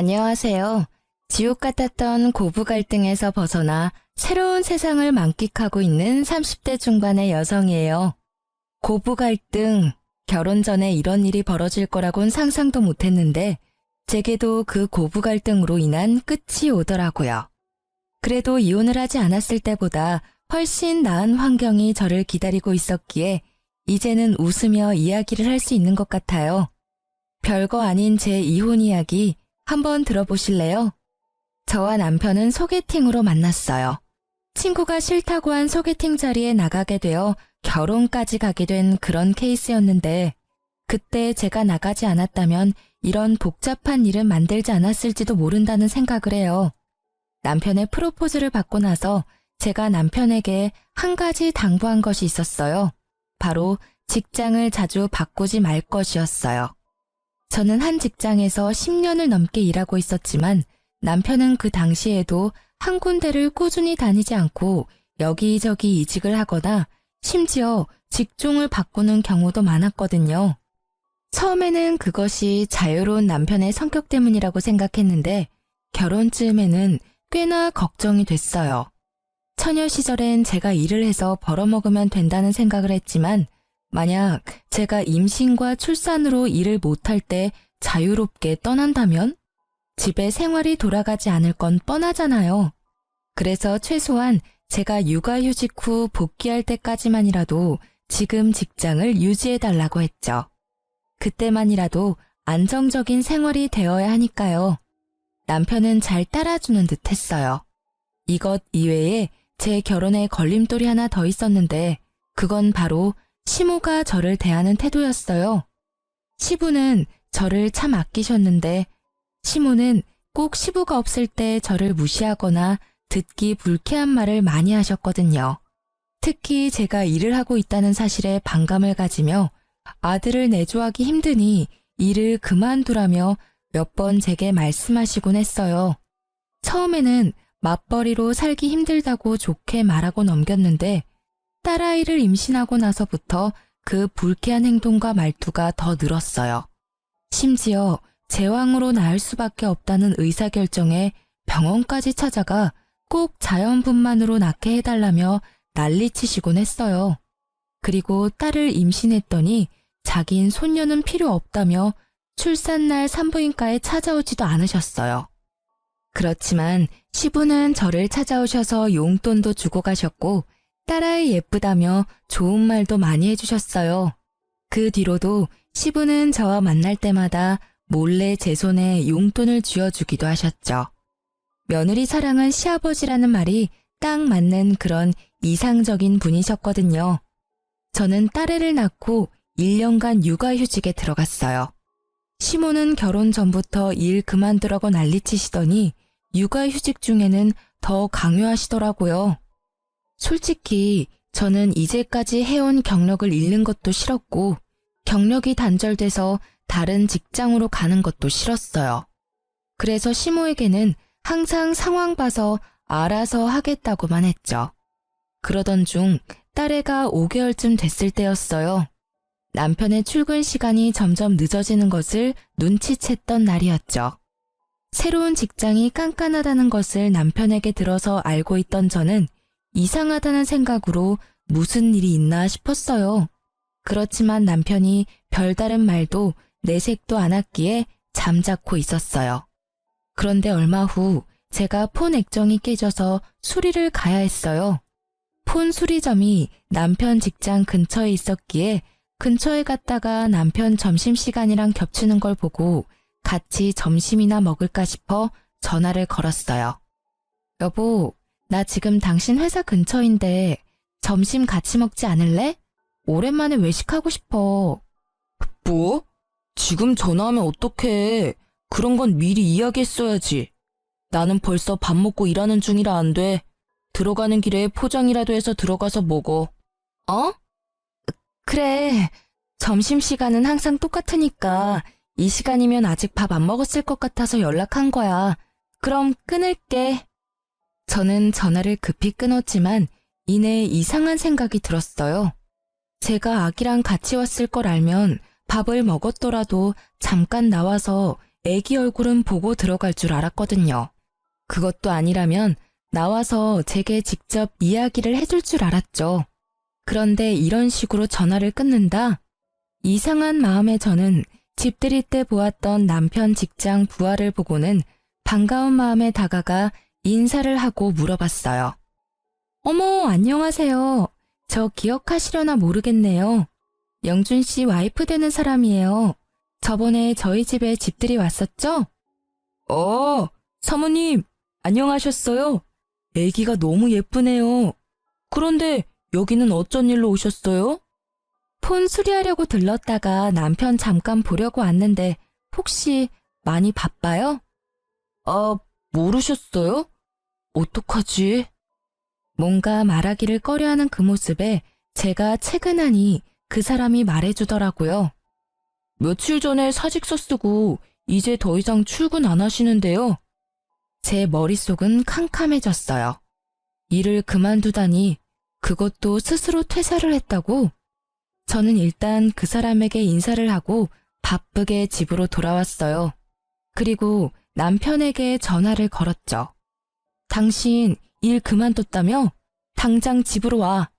안녕하세요. 지옥 같았던 고부 갈등에서 벗어나 새로운 세상을 만끽하고 있는 30대 중반의 여성이에요. 고부 갈등, 결혼 전에 이런 일이 벌어질 거라곤 상상도 못했는데 제게도 그 고부 갈등으로 인한 끝이 오더라고요. 그래도 이혼을 하지 않았을 때보다 훨씬 나은 환경이 저를 기다리고 있었기에 이제는 웃으며 이야기를 할 수 있는 것 같아요. 별거 아닌 제 이혼 이야기 한번 들어보실래요? 저와 남편은 소개팅으로 만났어요. 친구가 싫다고 한 소개팅 자리에 나가게 되어 결혼까지 가게 된 그런 케이스였는데 그때 제가 나가지 않았다면 이런 복잡한 일은 만들지 않았을지도 모른다는 생각을 해요. 남편의 프로포즈를 받고 나서 제가 남편에게 한 가지 당부한 것이 있었어요. 바로 직장을 자주 바꾸지 말 것이었어요. 저는 한 직장에서 10년을 넘게 일하고 있었지만 남편은 그 당시에도 한 군데를 꾸준히 다니지 않고 여기저기 이직을 하거나 심지어 직종을 바꾸는 경우도 많았거든요. 처음에는 그것이 자유로운 남편의 성격 때문이라고 생각했는데 결혼쯤에는 꽤나 걱정이 됐어요. 처녀 시절엔 제가 일을 해서 벌어먹으면 된다는 생각을 했지만 만약 제가 임신과 출산으로 일을 못할 때 자유롭게 떠난다면 집에 생활이 돌아가지 않을 건 뻔하잖아요. 그래서 최소한 제가 육아휴직 후 복귀할 때까지만이라도 지금 직장을 유지해달라고 했죠. 그때만이라도 안정적인 생활이 되어야 하니까요. 남편은 잘 따라주는 듯 했어요. 이것 이외에 제 결혼에 걸림돌이 하나 더 있었는데 그건 바로 시모가 저를 대하는 태도였어요. 시부는 저를 참 아끼셨는데 시모는 꼭 시부가 없을 때 저를 무시하거나 듣기 불쾌한 말을 많이 하셨거든요. 특히 제가 일을 하고 있다는 사실에 반감을 가지며 아들을 내조하기 힘드니 일을 그만두라며 몇 번 제게 말씀하시곤 했어요. 처음에는 맞벌이로 살기 힘들다고 좋게 말하고 넘겼는데 딸아이를 임신하고 나서부터 그 불쾌한 행동과 말투가 더 늘었어요. 심지어 제왕으로 낳을 수밖에 없다는 의사결정에 병원까지 찾아가 꼭 자연분만으로 낳게 해달라며 난리치시곤 했어요. 그리고 딸을 임신했더니 자긴 손녀는 필요 없다며 출산날 산부인과에 찾아오지도 않으셨어요. 그렇지만 시부는 저를 찾아오셔서 용돈도 주고 가셨고 딸아이 예쁘다며 좋은 말도 많이 해주셨어요. 그 뒤로도 시부는 저와 만날 때마다 몰래 제 손에 용돈을 쥐어주기도 하셨죠. 며느리 사랑은 시아버지라는 말이 딱 맞는 그런 이상적인 분이셨거든요. 저는 딸애를 낳고 1년간 육아휴직에 들어갔어요. 시모는 결혼 전부터 일 그만두라고 난리치시더니 육아휴직 중에는 더 강요하시더라고요. 솔직히 저는 이제까지 해온 경력을 잃는 것도 싫었고 경력이 단절돼서 다른 직장으로 가는 것도 싫었어요. 그래서 시모에게는 항상 상황 봐서 알아서 하겠다고만 했죠. 그러던 중 딸애가 5개월쯤 됐을 때였어요. 남편의 출근 시간이 점점 늦어지는 것을 눈치챘던 날이었죠. 새로운 직장이 깐깐하다는 것을 남편에게 들어서 알고 있던 저는 이상하다는 생각으로 무슨 일이 있나 싶었어요. 그렇지만 남편이 별다른 말도 내색도 않았기에 잠자코 있었어요. 그런데 얼마 후 제가 폰 액정이 깨져서 수리를 가야 했어요. 폰 수리점이 남편 직장 근처에 있었기에 근처에 갔다가 남편 점심시간이랑 겹치는 걸 보고 같이 점심이나 먹을까 싶어 전화를 걸었어요. 여보, 나 지금 당신 회사 근처인데 점심 같이 먹지 않을래? 오랜만에 외식하고 싶어. 뭐? 지금 전화하면 어떡해. 그런 건 미리 이야기했어야지. 나는 벌써 밥 먹고 일하는 중이라 안 돼. 들어가는 길에 포장이라도 해서 들어가서 먹어. 어? 그래. 점심시간은 항상 똑같으니까 이 시간이면 아직 밥 안 먹었을 것 같아서 연락한 거야. 그럼 끊을게. 저는 전화를 급히 끊었지만 이내 이상한 생각이 들었어요. 제가 아기랑 같이 왔을 걸 알면 밥을 먹었더라도 잠깐 나와서 애기 얼굴은 보고 들어갈 줄 알았거든요. 그것도 아니라면 나와서 제게 직접 이야기를 해줄 줄 알았죠. 그런데 이런 식으로 전화를 끊는다? 이상한 마음에 저는 집들이 때 보았던 남편 직장 부하를 보고는 반가운 마음에 다가가 인사를 하고 물어봤어요. 어머, 안녕하세요. 저 기억하시려나 모르겠네요. 영준 씨 와이프 되는 사람이에요. 저번에 저희 집에 집들이 왔었죠? 사모님, 안녕하셨어요? 애기가 너무 예쁘네요. 그런데 여기는 어쩐 일로 오셨어요? 폰 수리하려고 들렀다가 남편 잠깐 보려고 왔는데 혹시 많이 바빠요? 모르셨어요? 어떡하지? 뭔가 말하기를 꺼려하는 그 모습에 제가 채근하니 그 사람이 말해주더라고요. 며칠 전에 사직서 쓰고 이제 더 이상 출근 안 하시는데요. 제 머릿속은 캄캄해졌어요. 일을 그만두다니 그것도 스스로 퇴사를 했다고? 저는 일단 그 사람에게 인사를 하고 바쁘게 집으로 돌아왔어요. 그리고 남편에게 전화를 걸었죠. 당신 일 그만뒀다며? 당장 집으로 와.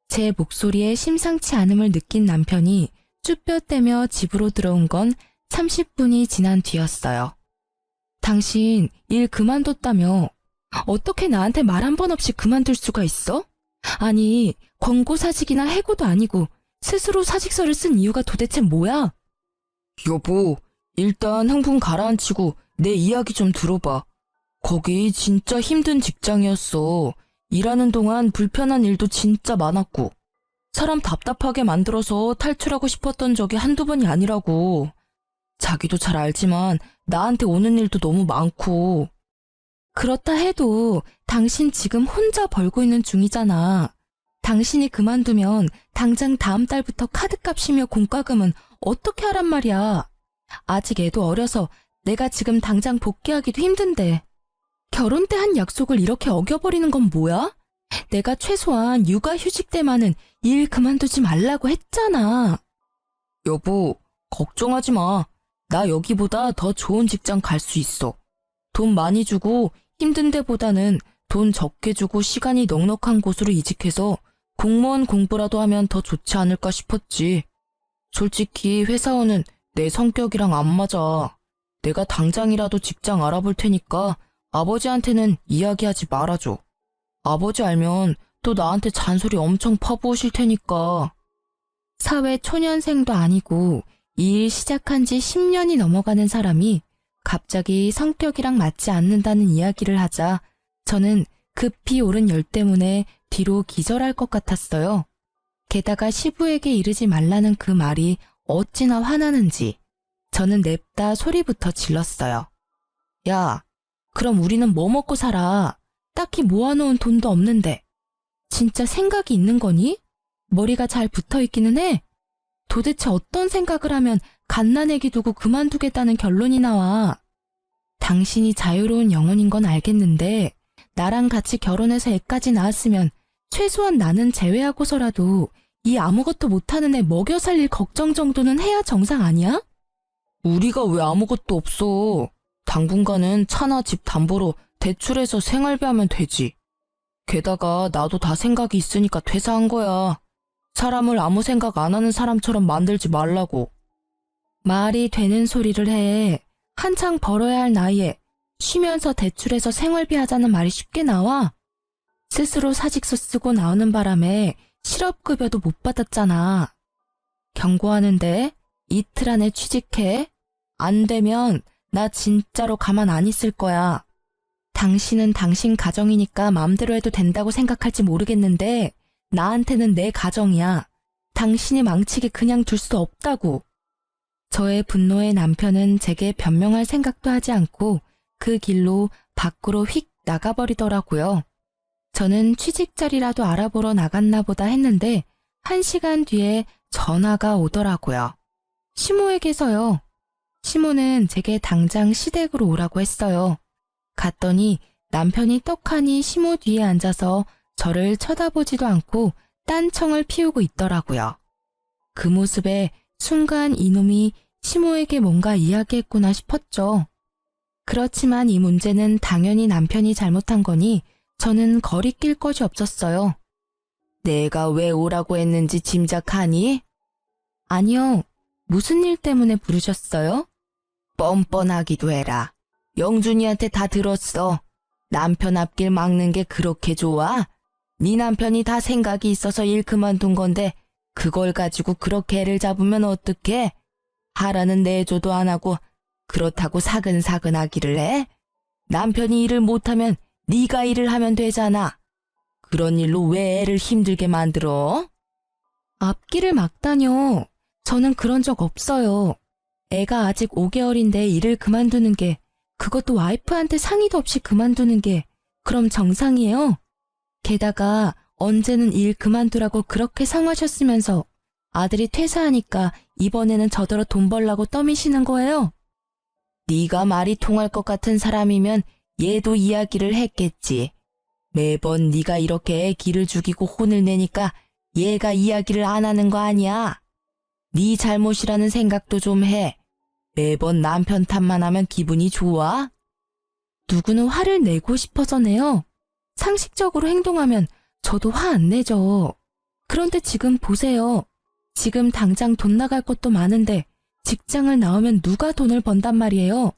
제 목소리에 심상치 않음을 느낀 남편이 쭈뼛대며 집으로 들어온 건 30분이 지난 뒤였어요. 당신 일 그만뒀다며? 어떻게 나한테 말 한 번 없이 그만둘 수가 있어? 아니, 권고사직이나 해고도 아니고 스스로 사직서를 쓴 이유가 도대체 뭐야? 여보, 일단 흥분 가라앉히고 내 이야기 좀 들어봐. 거기 진짜 힘든 직장이었어. 일하는 동안 불편한 일도 진짜 많았고 사람 답답하게 만들어서 탈출하고 싶었던 적이 한두 번이 아니라고. 자기도 잘 알지만 나한테 오는 일도 너무 많고. 그렇다 해도 당신 지금 혼자 벌고 있는 중이잖아. 당신이 그만두면 당장 다음 달부터 카드값이며 공과금은 어떻게 하란 말이야. 아직 애도 어려서 내가 지금 당장 복귀하기도 힘든데. 결혼 때 한 약속을 이렇게 어겨버리는 건 뭐야? 내가 최소한 육아휴직 때만은 일 그만두지 말라고 했잖아. 여보, 걱정하지 마. 나 여기보다 더 좋은 직장 갈 수 있어. 돈 많이 주고 힘든 데보다는 돈 적게 주고 시간이 넉넉한 곳으로 이직해서 공무원 공부라도 하면 더 좋지 않을까 싶었지. 솔직히 회사원은 내 성격이랑 안 맞아. 내가 당장이라도 직장 알아볼 테니까 아버지한테는 이야기하지 말아줘. 아버지 알면 또 나한테 잔소리 엄청 퍼부으실 테니까. 사회 초년생도 아니고 이 일 시작한 지 10년이 넘어가는 사람이 갑자기 성격이랑 맞지 않는다는 이야기를 하자 저는 급히 오른 열 때문에 뒤로 기절할 것 같았어요. 게다가 시부에게 이르지 말라는 그 말이 어찌나 화나는지 저는 냅다 소리부터 질렀어요. 야, 그럼 우리는 뭐 먹고 살아? 딱히 모아놓은 돈도 없는데. 진짜 생각이 있는 거니? 머리가 잘 붙어있기는 해. 도대체 어떤 생각을 하면 갓난애기 두고 그만두겠다는 결론이 나와. 당신이 자유로운 영혼인 건 알겠는데 나랑 같이 결혼해서 애까지 낳았으면 최소한 나는 제외하고서라도 이 아무것도 못하는 애 먹여 살릴 걱정 정도는 해야 정상 아니야? 우리가 왜 아무것도 없어. 당분간은 차나 집 담보로 대출해서 생활비 하면 되지. 게다가 나도 다 생각이 있으니까 퇴사한 거야. 사람을 아무 생각 안 하는 사람처럼 만들지 말라고. 말이 되는 소리를 해. 한창 벌어야 할 나이에 쉬면서 대출해서 생활비 하자는 말이 쉽게 나와? 스스로 사직서 쓰고 나오는 바람에 실업급여도 못 받았잖아. 경고하는데 이틀 안에 취직해. 안 되면 나 진짜로 가만 안 있을 거야. 당신은 당신 가정이니까 마음대로 해도 된다고 생각할지 모르겠는데 나한테는 내 가정이야. 당신이 망치게 그냥 둘 수 없다고. 저의 분노에 남편은 제게 변명할 생각도 하지 않고 그 길로 밖으로 휙 나가버리더라고요. 저는 취직 자리라도 알아보러 나갔나 보다 했는데 1시간 뒤에 전화가 오더라고요. 시모에게서요. 시모는 제게 당장 시댁으로 오라고 했어요. 갔더니 남편이 떡하니 시모 뒤에 앉아서 저를 쳐다보지도 않고 딴청을 피우고 있더라고요. 그 모습에 순간 이놈이 시모에게 뭔가 이야기했구나 싶었죠. 그렇지만 이 문제는 당연히 남편이 잘못한 거니 저는 거리 낄 것이 없었어요. 내가 왜 오라고 했는지 짐작하니? 아니요. 무슨 일 때문에 부르셨어요? 뻔뻔하기도 해라. 영준이한테 다 들었어. 남편 앞길 막는 게 그렇게 좋아? 네 남편이 다 생각이 있어서 일 그만둔 건데 그걸 가지고 그렇게 애를 잡으면 어떡해? 하라는 내조도 안 하고 그렇다고 사근사근 하기를 해? 남편이 일을 못하면 네가 일을 하면 되잖아. 그런 일로 왜 애를 힘들게 만들어? 앞길을 막다뇨. 저는 그런 적 없어요. 애가 아직 5개월인데 일을 그만두는 게, 그것도 와이프한테 상의도 없이 그만두는 게 그럼 정상이에요? 게다가 언제는 일 그만두라고 그렇게 상하셨으면서 아들이 퇴사하니까 이번에는 저더러 돈 벌라고 떠미시는 거예요? 네가 말이 통할 것 같은 사람이면 얘도 이야기를 했겠지. 매번 네가 이렇게 애 기를 죽이고 혼을 내니까 얘가 이야기를 안 하는 거 아니야? 네 잘못이라는 생각도 좀 해. 매번 남편 탓만 하면 기분이 좋아? 누구는 화를 내고 싶어서 내요. 상식적으로 행동하면 저도 화 안 내죠. 그런데 지금 보세요. 지금 당장 돈 나갈 것도 많은데 직장을 나오면 누가 돈을 번단 말이에요.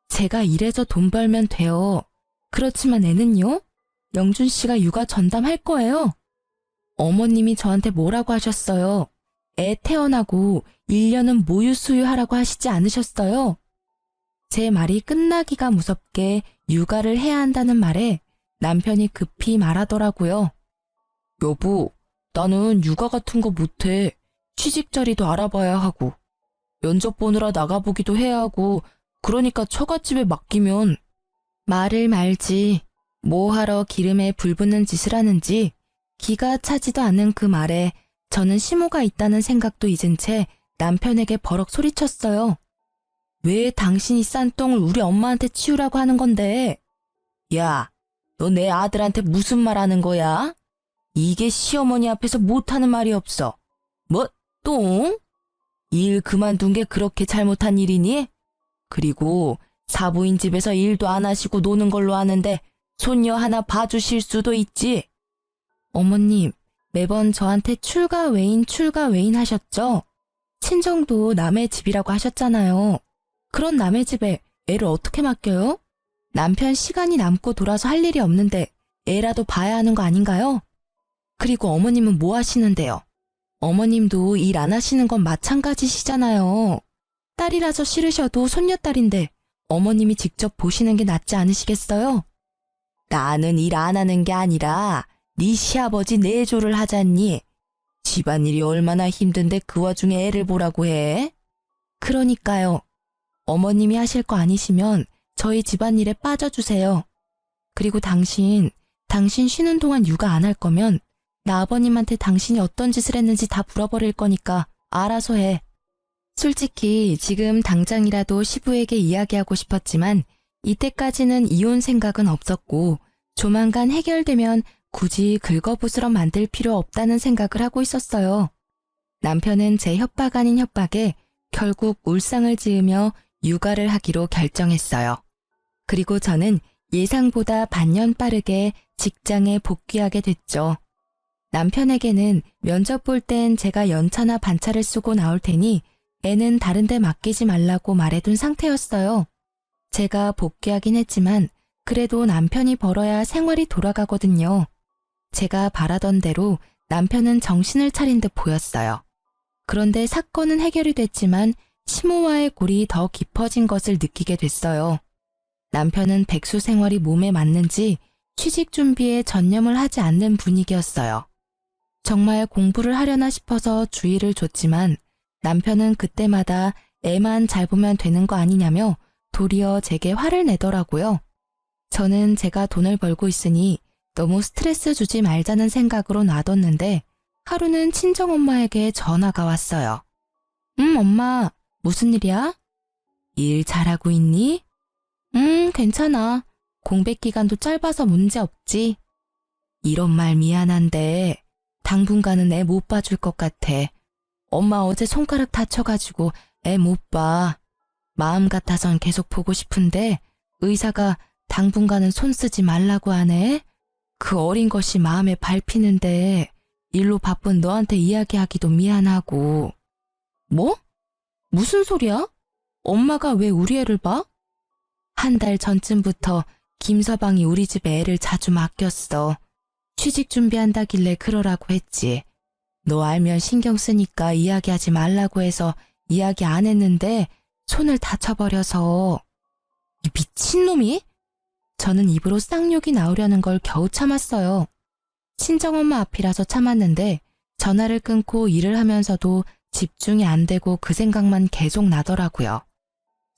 제가 일해서 돈 벌면 돼요. 그렇지만 애는요? 영준 씨가 육아 전담할 거예요. 어머님이 저한테 뭐라고 하셨어요? 애 태어나고 1년은 모유 수유하라고 하시지 않으셨어요? 제 말이 끝나기가 무섭게 육아를 해야 한다는 말에 남편이 급히 말하더라고요. 여보, 나는 육아 같은 거 못해. 취직 자리도 알아봐야 하고 면접 보느라 나가보기도 해야 하고 그러니까 처갓집에 맡기면. 말을 말지. 뭐하러 기름에 불 붙는 짓을 하는지 기가 차지도 않은 그 말에 저는 시모가 있다는 생각도 잊은 채 남편에게 버럭 소리쳤어요. 왜 당신이 싼 똥을 우리 엄마한테 치우라고 하는 건데? 야, 너 내 아들한테 무슨 말 하는 거야? 이게 시어머니 앞에서 못하는 말이 없어. 뭐, 똥? 일 그만둔 게 그렇게 잘못한 일이니? 그리고 사부인 집에서 일도 안 하시고 노는 걸로 아는데 손녀 하나 봐주실 수도 있지. 어머님, 매번 저한테 출가 외인 하셨죠? 친정도 남의 집이라고 하셨잖아요. 그런 남의 집에 애를 어떻게 맡겨요? 남편 시간이 남고 돌아서 할 일이 없는데 애라도 봐야 하는 거 아닌가요? 그리고 어머님은 뭐 하시는데요? 어머님도 일 안 하시는 건 마찬가지시잖아요. 딸이라서 싫으셔도 손녀딸인데 어머님이 직접 보시는 게 낫지 않으시겠어요? 나는 일 안 하는 게 아니라 네 시아버지 내조를 하잖니. 집안일이 얼마나 힘든데 그 와중에 애를 보라고 해? 그러니까요. 어머님이 하실 거 아니시면 저희 집안일에 빠져주세요. 그리고 당신 쉬는 동안 육아 안 할 거면 나 아버님한테 당신이 어떤 짓을 했는지 다 물어버릴 거니까 알아서 해. 솔직히 지금 당장이라도 시부에게 이야기하고 싶었지만 이때까지는 이혼 생각은 없었고 조만간 해결되면 굳이 긁어부스럼 만들 필요 없다는 생각을 하고 있었어요. 남편은 제 협박 아닌 협박에 결국 울상을 지으며 육아를 하기로 결정했어요. 그리고 저는 예상보다 반년 빠르게 직장에 복귀하게 됐죠. 남편에게는 면접 볼 땐 제가 연차나 반차를 쓰고 나올 테니 애는 다른 데 맡기지 말라고 말해둔 상태였어요. 제가 복귀하긴 했지만 그래도 남편이 벌어야 생활이 돌아가거든요. 제가 바라던 대로 남편은 정신을 차린 듯 보였어요. 그런데 사건은 해결이 됐지만 시모와의 골이 더 깊어진 것을 느끼게 됐어요. 남편은 백수 생활이 몸에 맞는지 취직 준비에 전념을 하지 않는 분위기였어요. 정말 공부를 하려나 싶어서 주의를 줬지만 남편은 그때마다 애만 잘 보면 되는 거 아니냐며 도리어 제게 화를 내더라고요. 저는 제가 돈을 벌고 있으니 너무 스트레스 주지 말자는 생각으로 놔뒀는데 하루는 친정엄마에게 전화가 왔어요. 엄마, 무슨 일이야? 일 잘하고 있니? 괜찮아. 공백 기간도 짧아서 문제 없지. 이런 말 미안한데 당분간은 애 못 봐줄 것 같아. 엄마 어제 손가락 다쳐가지고 애 못 봐. 마음 같아선 계속 보고 싶은데 의사가 당분간은 손 쓰지 말라고 하네. 그 어린 것이 마음에 밟히는데 일로 바쁜 너한테 이야기하기도 미안하고. 뭐? 무슨 소리야? 엄마가 왜 우리 애를 봐? 한 달 전쯤부터 김서방이 우리 집에 애를 자주 맡겼어. 취직 준비한다길래 그러라고 했지. 너 알면 신경 쓰니까 이야기하지 말라고 해서 이야기 안 했는데 손을 다쳐버려서. 이 미친놈이? 저는 입으로 쌍욕이 나오려는 걸 겨우 참았어요. 친정엄마 앞이라서 참았는데 전화를 끊고 일을 하면서도 집중이 안 되고 그 생각만 계속 나더라고요.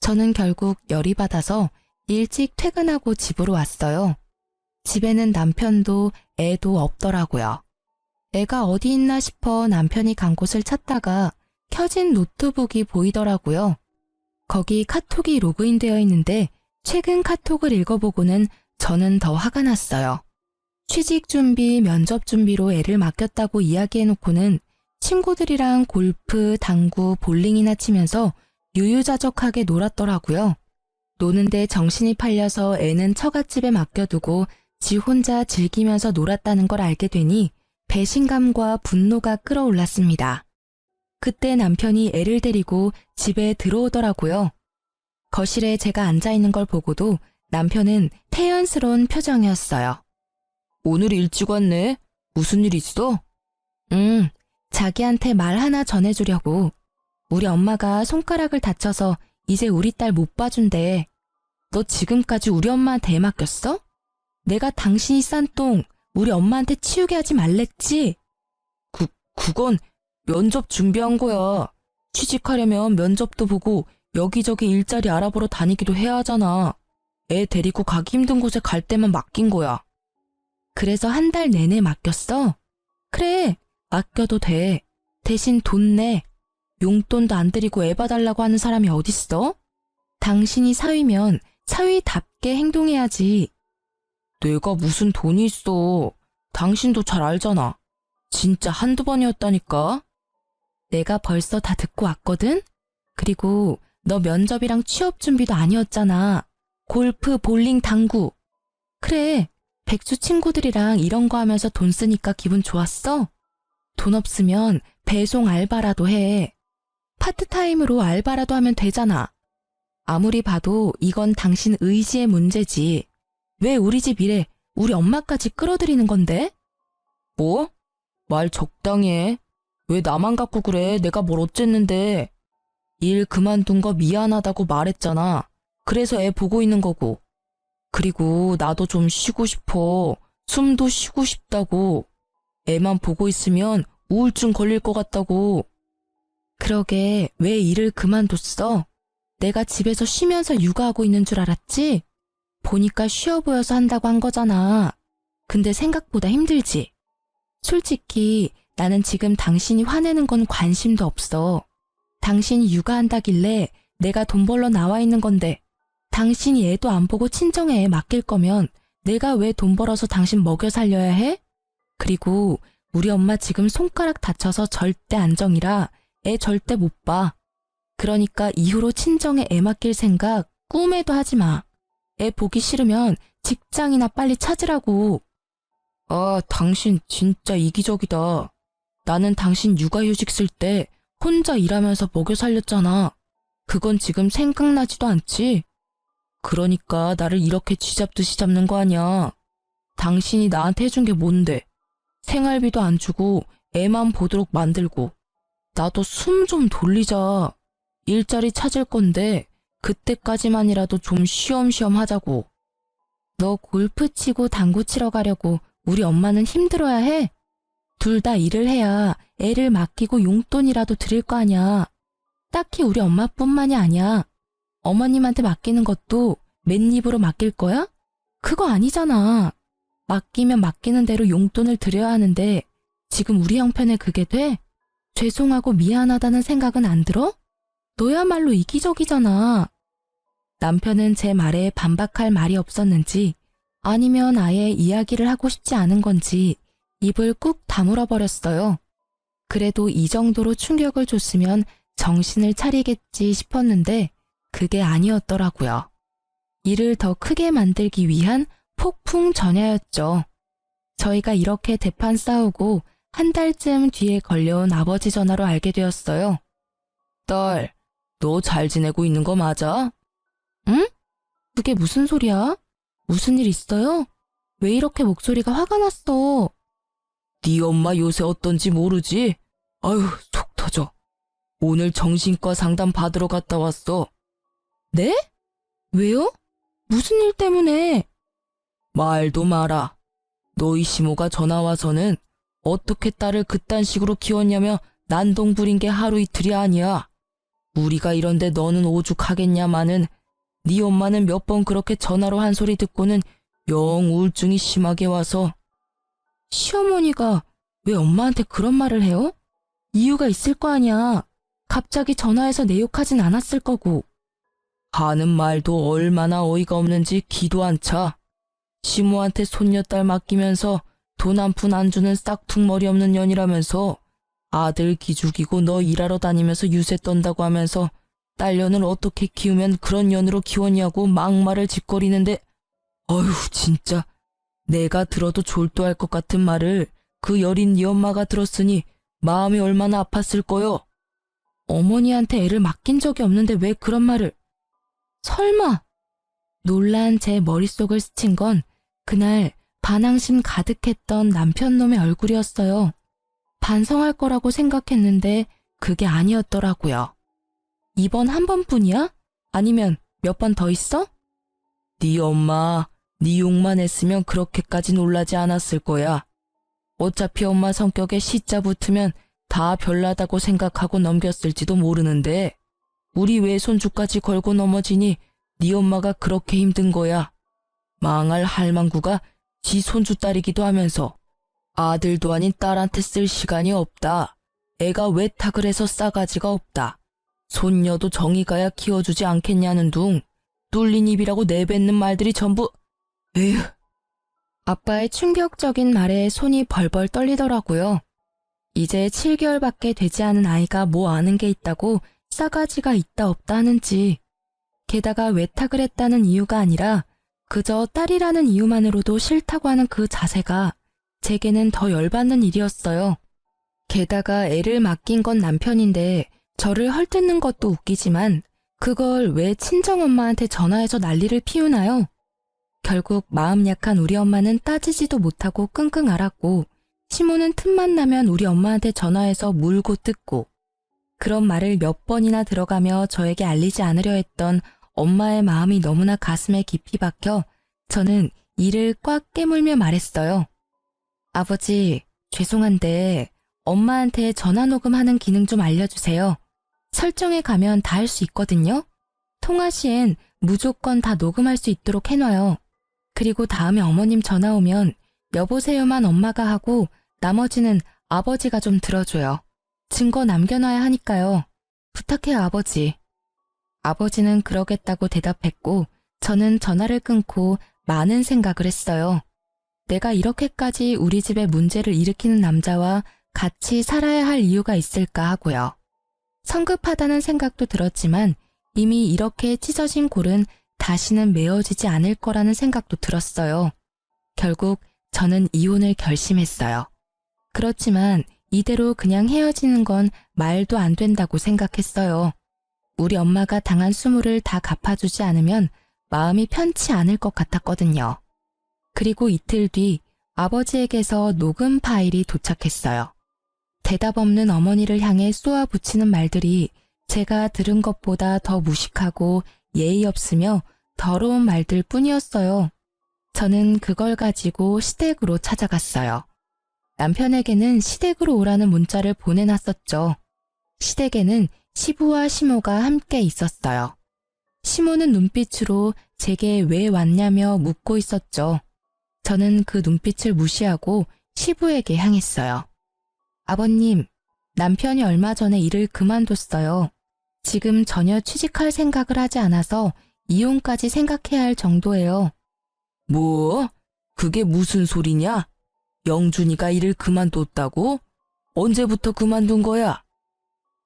저는 결국 열이 받아서 일찍 퇴근하고 집으로 왔어요. 집에는 남편도 애도 없더라고요. 애가 어디 있나 싶어 남편이 간 곳을 찾다가 켜진 노트북이 보이더라고요. 거기 카톡이 로그인되어 있는데 최근 카톡을 읽어보고는 저는 더 화가 났어요. 취직 준비, 면접 준비로 애를 맡겼다고 이야기해놓고는 친구들이랑 골프, 당구, 볼링이나 치면서 유유자적하게 놀았더라고요. 노는데 정신이 팔려서 애는 처갓집에 맡겨두고 지 혼자 즐기면서 놀았다는 걸 알게 되니 배신감과 분노가 끌어올랐습니다. 그때 남편이 애를 데리고 집에 들어오더라고요. 거실에 제가 앉아있는 걸 보고도 남편은 태연스러운 표정이었어요. 오늘 일찍 왔네. 무슨 일 있어? 자기한테 말 하나 전해주려고. 우리 엄마가 손가락을 다쳐서 이제 우리 딸 못 봐준대. 너 지금까지 우리 엄마한테 애 맡겼어? 내가 당신이 싼 똥 우리 엄마한테 치우게 하지 말랬지? 그건 면접 준비한 거야. 취직하려면 면접도 보고 여기저기 일자리 알아보러 다니기도 해야 하잖아. 애 데리고 가기 힘든 곳에 갈 때만 맡긴 거야. 그래서 한 달 내내 맡겼어? 그래, 맡겨도 돼. 대신 돈 내. 용돈도 안 드리고 애 봐달라고 하는 사람이 어딨어? 당신이 사위면 사위답게 행동해야지. 내가 무슨 돈이 있어. 당신도 잘 알잖아. 진짜 한두 번이었다니까. 내가 벌써 다 듣고 왔거든? 그리고 너 면접이랑 취업 준비도 아니었잖아. 골프, 볼링, 당구. 그래, 백수 친구들이랑 이런 거 하면서 돈 쓰니까 기분 좋았어? 돈 없으면 배송 알바라도 해. 파트타임으로 알바라도 하면 되잖아. 아무리 봐도 이건 당신 의지의 문제지. 왜 우리 집 일에 우리 엄마까지 끌어들이는 건데? 뭐? 말 적당히 해. 왜 나만 갖고 그래? 내가 뭘 어쨌는데. 일 그만둔 거 미안하다고 말했잖아. 그래서 애 보고 있는 거고. 그리고 나도 좀 쉬고 싶어. 숨도 쉬고 싶다고. 애만 보고 있으면 우울증 걸릴 것 같다고. 그러게 왜 일을 그만뒀어? 내가 집에서 쉬면서 육아하고 있는 줄 알았지? 보니까 쉬어 보여서 한다고 한 거잖아. 근데 생각보다 힘들지? 솔직히 나는 지금 당신이 화내는 건 관심도 없어. 당신이 육아한다길래 내가 돈 벌러 나와 있는 건데 당신이 애도 안 보고 친정에 애 맡길 거면 내가 왜 돈 벌어서 당신 먹여 살려야 해? 그리고 우리 엄마 지금 손가락 다쳐서 절대 안정이라 애 절대 못 봐. 그러니까 이후로 친정에 애 맡길 생각 꿈에도 하지 마. 애 보기 싫으면 직장이나 빨리 찾으라고. 아, 당신 진짜 이기적이다. 나는 당신 육아휴직 쓸 때 혼자 일하면서 먹여 살렸잖아. 그건 지금 생각나지도 않지? 그러니까 나를 이렇게 쥐잡듯이 잡는 거 아니야. 당신이 나한테 해준 게 뭔데? 생활비도 안 주고 애만 보도록 만들고. 나도 숨 좀 돌리자. 일자리 찾을 건데 그때까지만이라도 좀 쉬엄쉬엄 하자고. 너 골프 치고 당구 치러 가려고 우리 엄마는 힘들어야 해? 둘 다 일을 해야 애를 맡기고 용돈이라도 드릴 거 아니야. 딱히 우리 엄마뿐만이 아니야. 어머님한테 맡기는 것도 맨입으로 맡길 거야? 그거 아니잖아. 맡기면 맡기는 대로 용돈을 드려야 하는데 지금 우리 형편에 그게 돼? 죄송하고 미안하다는 생각은 안 들어? 너야말로 이기적이잖아. 남편은 제 말에 반박할 말이 없었는지 아니면 아예 이야기를 하고 싶지 않은 건지 입을 꾹 다물어 버렸어요. 그래도 이 정도로 충격을 줬으면 정신을 차리겠지 싶었는데 그게 아니었더라고요. 일을 더 크게 만들기 위한 폭풍 전야였죠. 저희가 이렇게 대판 싸우고 한 달쯤 뒤에 걸려온 아버지 전화로 알게 되었어요. 딸, 너 잘 지내고 있는 거 맞아? 응? 그게 무슨 소리야? 무슨 일 있어요? 왜 이렇게 목소리가 화가 났어? 네 엄마 요새 어떤지 모르지? 아유, 속 터져. 오늘 정신과 상담 받으러 갔다 왔어. 네? 왜요? 무슨 일 때문에? 말도 마라. 너희 시모가 전화 와서는 어떻게 딸을 그딴 식으로 키웠냐며 난동 부린 게 하루 이틀이 아니야. 우리가 이런데 너는 오죽하겠냐마는 네 엄마는 몇 번 그렇게 전화로 한 소리 듣고는 영 우울증이 심하게 와서. 시어머니가 왜 엄마한테 그런 말을 해요? 이유가 있을 거 아니야. 갑자기 전화해서 내 욕하진 않았을 거고. 하는 말도 얼마나 어이가 없는지 기도 안 차. 시모한테 손녀딸 맡기면서 돈 한 푼 안 주는 싹퉁머리 없는 년이라면서 아들 기죽이고 너 일하러 다니면서 유세 떤다고 하면서 딸년을 어떻게 키우면 그런 년으로 키웠냐고 막말을 짓거리는데, 어휴 진짜 내가 들어도 졸도할 것 같은 말을 그 여린 네 엄마가 들었으니 마음이 얼마나 아팠을 거요. 어머니한테 애를 맡긴 적이 없는데 왜 그런 말을. 설마. 놀란 제 머릿속을 스친 건 그날 반항심 가득했던 남편놈의 얼굴이었어요. 반성할 거라고 생각했는데 그게 아니었더라고요. 이번 한 번뿐이야? 아니면 몇 번 더 있어? 네 엄마, 네 욕만 했으면 그렇게까지 놀라지 않았을 거야. 어차피 엄마 성격에 시자 붙으면 다 별나다고 생각하고 넘겼을지도 모르는데 우리 외손주까지 걸고 넘어지니 네 엄마가 그렇게 힘든 거야. 망할 할망구가 지 손주 딸이기도 하면서 아들도 아닌 딸한테 쓸 시간이 없다. 애가 외탁을 해서 싸가지가 없다. 손녀도 정이 가야 키워주지 않겠냐는 둥 뚫린 입이라고 내뱉는 말들이 전부. 에휴. 아빠의 충격적인 말에 손이 벌벌 떨리더라고요. 이제 7개월밖에 되지 않은 아이가 뭐 아는 게 있다고 싸가지가 있다 없다 하는지. 게다가 외탁을 했다는 이유가 아니라 그저 딸이라는 이유만으로도 싫다고 하는 그 자세가 제게는 더 열받는 일이었어요. 게다가 애를 맡긴 건 남편인데 저를 헐뜯는 것도 웃기지만 그걸 왜 친정엄마한테 전화해서 난리를 피우나요? 결국 마음 약한 우리 엄마는 따지지도 못하고 끙끙 앓았고 시모는 틈만 나면 우리 엄마한테 전화해서 물고 뜯고 그런 말을 몇 번이나 들어가며 저에게 알리지 않으려 했던 엄마의 마음이 너무나 가슴에 깊이 박혀 저는 이를 꽉 깨물며 말했어요. 아버지, 죄송한데 엄마한테 전화 녹음하는 기능 좀 알려주세요. 설정에 가면 다 할 수 있거든요. 통화 시엔 무조건 다 녹음할 수 있도록 해놔요. 그리고 다음에 어머님 전화 오면 여보세요만 엄마가 하고 나머지는 아버지가 좀 들어줘요. 증거 남겨놔야 하니까요. 부탁해요, 아버지. 아버지는 그러겠다고 대답했고 저는 전화를 끊고 많은 생각을 했어요. 내가 이렇게까지 우리 집에 문제를 일으키는 남자와 같이 살아야 할 이유가 있을까 하고요. 성급하다는 생각도 들었지만 이미 이렇게 찢어진 골은 다시는 메어지지 않을 거라는 생각도 들었어요. 결국 저는 이혼을 결심했어요. 그렇지만 이대로 그냥 헤어지는 건 말도 안 된다고 생각했어요. 우리 엄마가 당한 수모를 다 갚아주지 않으면 마음이 편치 않을 것 같았거든요. 그리고 이틀 뒤 아버지에게서 녹음 파일이 도착했어요. 대답 없는 어머니를 향해 쏘아붙이는 말들이 제가 들은 것보다 더 무식하고 예의 없으며 더러운 말들 뿐이었어요. 저는 그걸 가지고 시댁으로 찾아갔어요. 남편에게는 시댁으로 오라는 문자를 보내놨었죠. 시댁에는 시부와 시모가 함께 있었어요. 시모는 눈빛으로 제게 왜 왔냐며 묻고 있었죠. 저는 그 눈빛을 무시하고 시부에게 향했어요. 아버님, 남편이 얼마 전에 일을 그만뒀어요. 지금 전혀 취직할 생각을 하지 않아서 이혼까지 생각해야 할 정도예요. 뭐? 그게 무슨 소리냐? 영준이가 일을 그만뒀다고? 언제부터 그만둔 거야?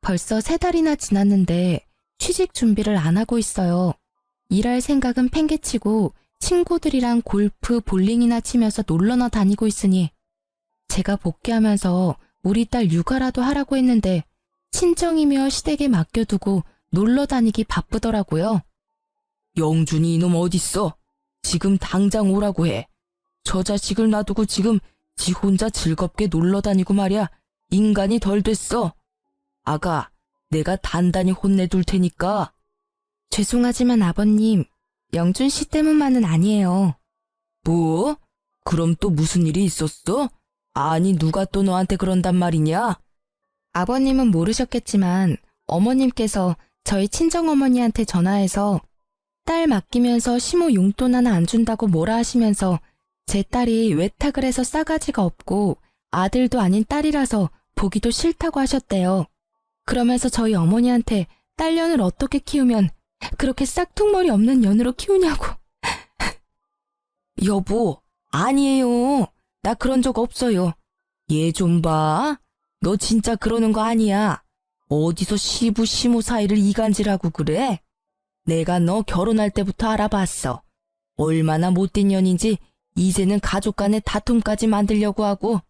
벌써 3달이나 지났는데 취직 준비를 안 하고 있어요. 일할 생각은 팽개치고 친구들이랑 골프, 볼링이나 치면서 놀러나 다니고 있으니 제가 복귀하면서 우리 딸 육아라도 하라고 했는데 친정이며 시댁에 맡겨두고 놀러 다니기 바쁘더라고요. 영준이 이놈 어딨어? 지금 당장 오라고 해. 저 자식을 놔두고 지금 지 혼자 즐겁게 놀러 다니고 말이야. 인간이 덜 됐어. 아가, 내가 단단히 혼내둘 테니까. 죄송하지만 아버님, 영준 씨 때문만은 아니에요. 뭐? 그럼 또 무슨 일이 있었어? 아니, 누가 또 너한테 그런단 말이냐? 아버님은 모르셨겠지만 어머님께서 저희 친정어머니한테 전화해서 딸 맡기면서 시모 용돈 하나 안 준다고 뭐라 하시면서 제 딸이 외탁을 해서 싸가지가 없고 아들도 아닌 딸이라서 보기도 싫다고 하셨대요. 그러면서 저희 어머니한테 딸년을 어떻게 키우면 그렇게 싹퉁머리 없는 년으로 키우냐고. 여보, 아니에요. 나 그런 적 없어요. 얘 좀 봐. 너 진짜 그러는 거 아니야. 어디서 시부 시모 사이를 이간질하고 그래? 내가 너 결혼할 때부터 알아봤어. 얼마나 못된 년인지 이제는 가족 간의 다툼까지 만들려고 하고.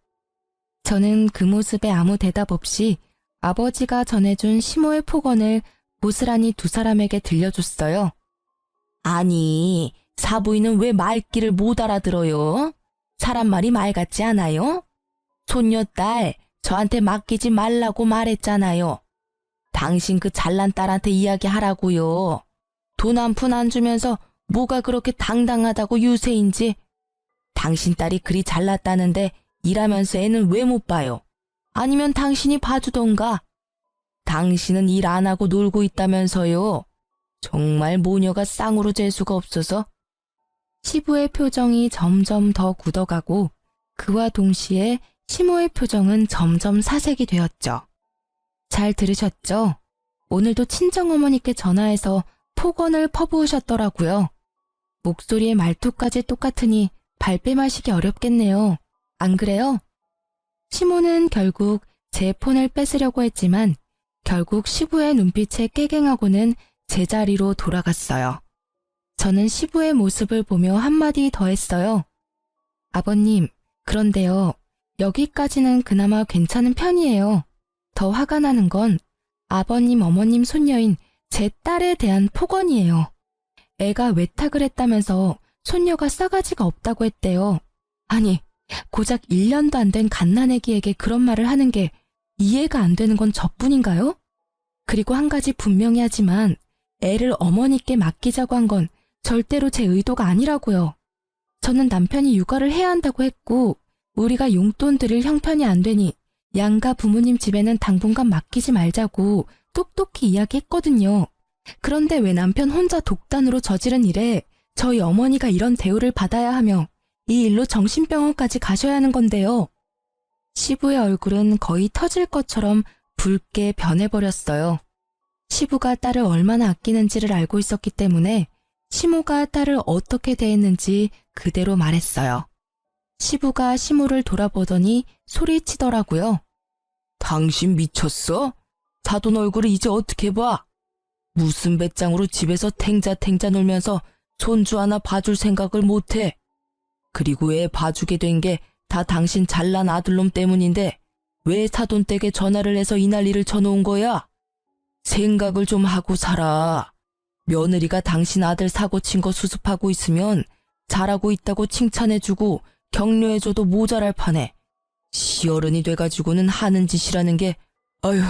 저는 그 모습에 아무 대답 없이 아버지가 전해준 시모의 폭언을 고스란히 두 사람에게 들려줬어요. 아니, 사부인은 왜 말귀를 못 알아들어요? 사람 말이 말 같지 않아요? 손녀딸, 저한테 맡기지 말라고 말했잖아요. 당신 그 잘난 딸한테 이야기하라고요. 돈 한 푼 안 주면서 뭐가 그렇게 당당하다고 유세인지. 당신 딸이 그리 잘났다는데 일하면서 애는 왜 못 봐요? 아니면 당신이 봐주던가. 당신은 일 안 하고 놀고 있다면서요. 정말 모녀가 쌍으로 잴 수가 없어서. 시부의 표정이 점점 더 굳어가고 그와 동시에 시모의 표정은 점점 사색이 되었죠. 잘 들으셨죠? 오늘도 친정어머니께 전화해서 폭언을 퍼부으셨더라고요. 목소리의 말투까지 똑같으니 발뺌하시기 어렵겠네요. 안 그래요? 시모는 결국 제 폰을 뺏으려고 했지만 결국 시부의 눈빛에 깨갱하고는 제자리로 돌아갔어요. 저는 시부의 모습을 보며 한마디 더 했어요. 아버님, 그런데요. 여기까지는 그나마 괜찮은 편이에요. 더 화가 나는 건 아버님, 어머님 손녀인 제 딸에 대한 폭언이에요. 애가 외탁을 했다면서 손녀가 싸가지가 없다고 했대요. 아니, 고작 1년도 안 된 갓난애기에게 그런 말을 하는 게 이해가 안 되는 건 저뿐인가요? 그리고 한 가지 분명히 하지만 애를 어머니께 맡기자고 한 건 절대로 제 의도가 아니라고요. 저는 남편이 육아를 해야 한다고 했고 우리가 용돈 드릴 형편이 안 되니 양가 부모님 집에는 당분간 맡기지 말자고 똑똑히 이야기했거든요. 그런데 왜 남편 혼자 독단으로 저지른 일에 저희 어머니가 이런 대우를 받아야 하며 이 일로 정신병원까지 가셔야 하는 건데요. 시부의 얼굴은 거의 터질 것처럼 붉게 변해버렸어요. 시부가 딸을 얼마나 아끼는지를 알고 있었기 때문에 시모가 딸을 어떻게 대했는지 그대로 말했어요. 시부가 시모를 돌아보더니 소리치더라고요. 당신 미쳤어? 사돈 얼굴을 이제 어떻게 봐? 무슨 배짱으로 집에서 탱자탱자 놀면서 손주 하나 봐줄 생각을 못해. 그리고 애 봐주게 된 게 다 당신 잘난 아들놈 때문인데 왜 사돈 댁에 전화를 해서 이 난리를 쳐놓은 거야? 생각을 좀 하고 살아. 며느리가 당신 아들 사고 친 거 수습하고 있으면 잘하고 있다고 칭찬해주고 격려해줘도 모자랄 판에 시어른이 돼가지고는 하는 짓이라는 게 어휴,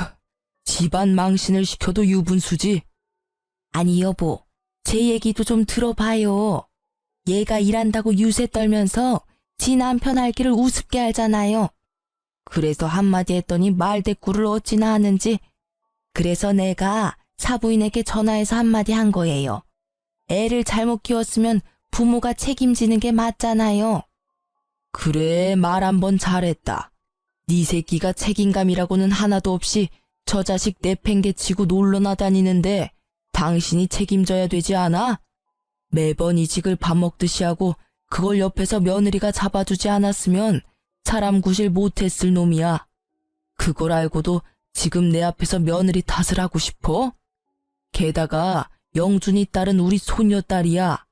집안 망신을 시켜도 유분수지. 아니 여보, 제 얘기도 좀 들어봐요. 얘가 일한다고 유세 떨면서 지 남편 알기를 우습게 알잖아요. 그래서 한마디 했더니 말대꾸를 어찌나 하는지. 그래서 내가 사부인에게 전화해서 한마디 한 거예요. 애를 잘못 키웠으면 부모가 책임지는 게 맞잖아요. 그래, 말 한 번 잘했다. 네 새끼가 책임감이라고는 하나도 없이 저 자식 내팽개치고 놀러나 다니는데 당신이 책임져야 되지 않아? 매번 이직을 밥 먹듯이 하고 그걸 옆에서 며느리가 잡아주지 않았으면 사람 구실 못했을 놈이야. 그걸 알고도 지금 내 앞에서 며느리 탓을 하고 싶어? 게다가 영준이 딸은 우리 손녀딸이야.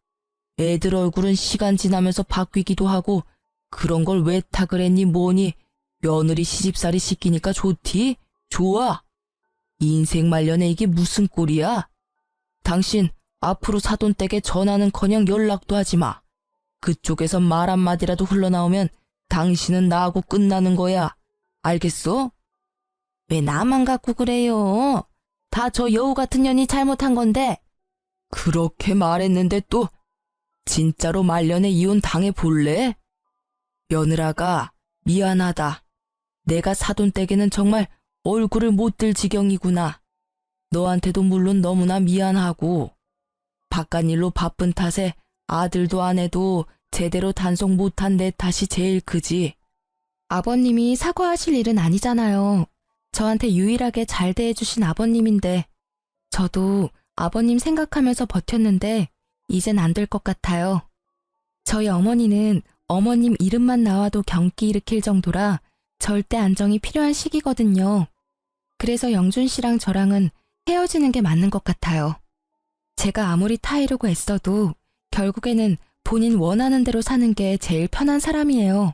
애들 얼굴은 시간 지나면서 바뀌기도 하고 그런 걸 왜 탁을 했니 뭐니? 며느리 시집살이 시키니까 좋디? 좋아. 인생 말년에 이게 무슨 꼴이야? 당신 앞으로 사돈댁에 전화는커녕 연락도 하지 마. 그쪽에서 말 한마디라도 흘러나오면 당신은 나하고 끝나는 거야. 알겠어? 왜 나만 갖고 그래요? 다 저 여우 같은 년이 잘못한 건데. 그렇게 말했는데 또 진짜로 말년에 이혼 당해볼래? 며느라가 미안하다. 내가 사돈댁에는 정말 얼굴을 못 들 지경이구나. 너한테도 물론 너무나 미안하고 바깥일로 바쁜 탓에 아들도 아내도 제대로 단속 못한 내 탓이 제일 크지. 아버님이 사과하실 일은 아니잖아요. 저한테 유일하게 잘 대해주신 아버님인데 저도 아버님 생각하면서 버텼는데 이젠 안 될 것 같아요. 저희 어머니는 어머님 이름만 나와도 경기 일으킬 정도라 절대 안정이 필요한 시기거든요. 그래서 영준 씨랑 저랑은 헤어지는 게 맞는 것 같아요. 제가 아무리 타이르고 애써도 결국에는 본인 원하는 대로 사는 게 제일 편한 사람이에요.